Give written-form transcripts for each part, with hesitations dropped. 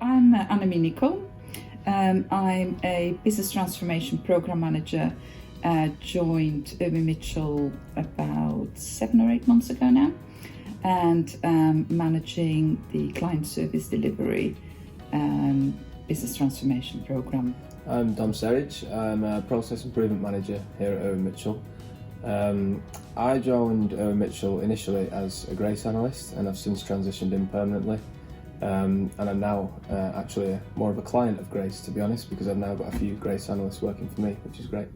I'm Annemie Nicol. I'm a business transformation program manager. Joined Irwin Mitchell about 7 or 8 months ago now, and managing the client service delivery business transformation program. I'm Serridge. I'm a process improvement manager here at Irwin Mitchell. I joined Irwin Mitchell initially as a Grayce Analyst, and I've since transitioned in permanently. And I'm now actually more of a client of Grayce, to be honest, because I've now got a few Grayce Analysts working for me, which is great.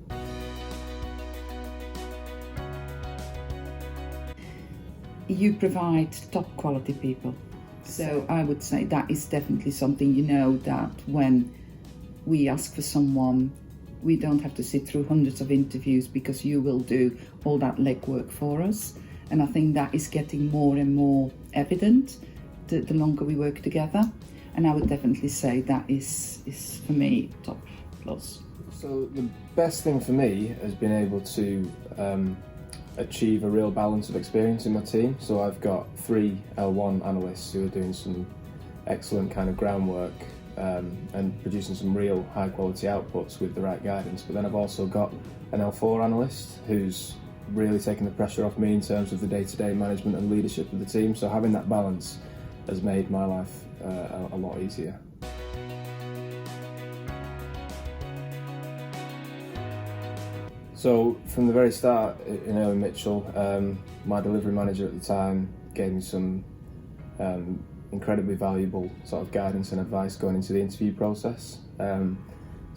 You provide top quality people. So I would say that is definitely something, that when we ask for someone, we don't have to sit through hundreds of interviews because you will do all that legwork for us. And I think that is getting more and more evident the longer we work together. And I would definitely say that is for me top plus. So the best thing for me has been able to achieve a real balance of experience in my team. So I've got 3 L1 analysts who are doing some excellent kind of groundwork and producing some real high quality outputs with the right guidance. But then I've also got an L4 analyst who's really taking the pressure off me in terms of the day-to-day management and leadership of the team. So having that balance has made my life a lot easier. So from the very start in Irwin Mitchell, my delivery manager at the time gave me some incredibly valuable sort of guidance and advice going into the interview process. So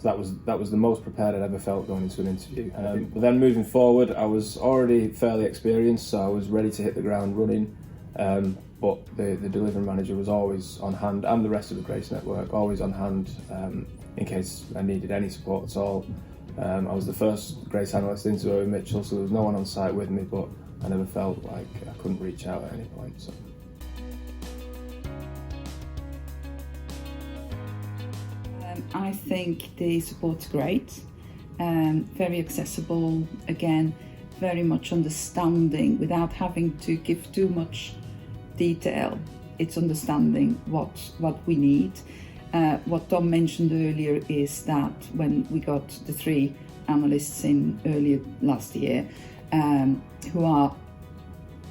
that was the most prepared I'd ever felt going into an interview. But then moving forward, I was already fairly experienced, so I was ready to hit the ground running. But the delivery manager was always on hand, and the rest of the Grayce network always on hand in case I needed any support at all. I was the first Grayce analyst into Irwin Mitchell, so there was no one on site with me, but I never felt like I couldn't reach out at any point. So. I think the support's great, very accessible, again, very much understanding without having to give too much detail. It's understanding what we need. What Tom mentioned earlier is that when we got the 3 analysts in earlier last year, who are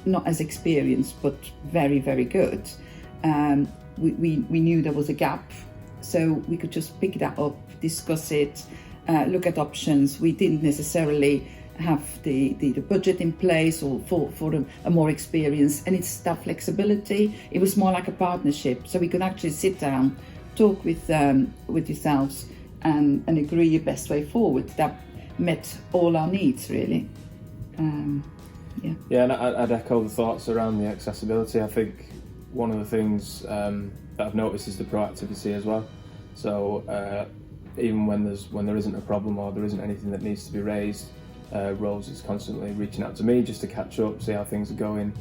not as experienced but very, very good, we knew there was a gap, so we could just pick that up, discuss it, look at options. We didn't necessarily have the budget in place or for a more experience, and it's that flexibility. It was more like a partnership, so we could actually sit down, talk with yourselves and agree a best way forward that met all our needs, really. Yeah, and I'd echo the thoughts around the accessibility. I think one of the things that I've noticed is the proactivity as well. So even when there isn't a problem or there isn't anything that needs to be raised, Rose is constantly reaching out to me just to catch up, see how things are going,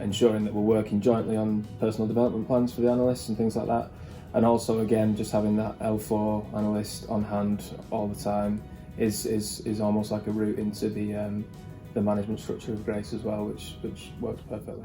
ensuring that we're working jointly on personal development plans for the analysts and things like that. And also, again, just having that L4 analyst on hand all the time is almost like a route into the management structure of Grayce as well, which works perfectly.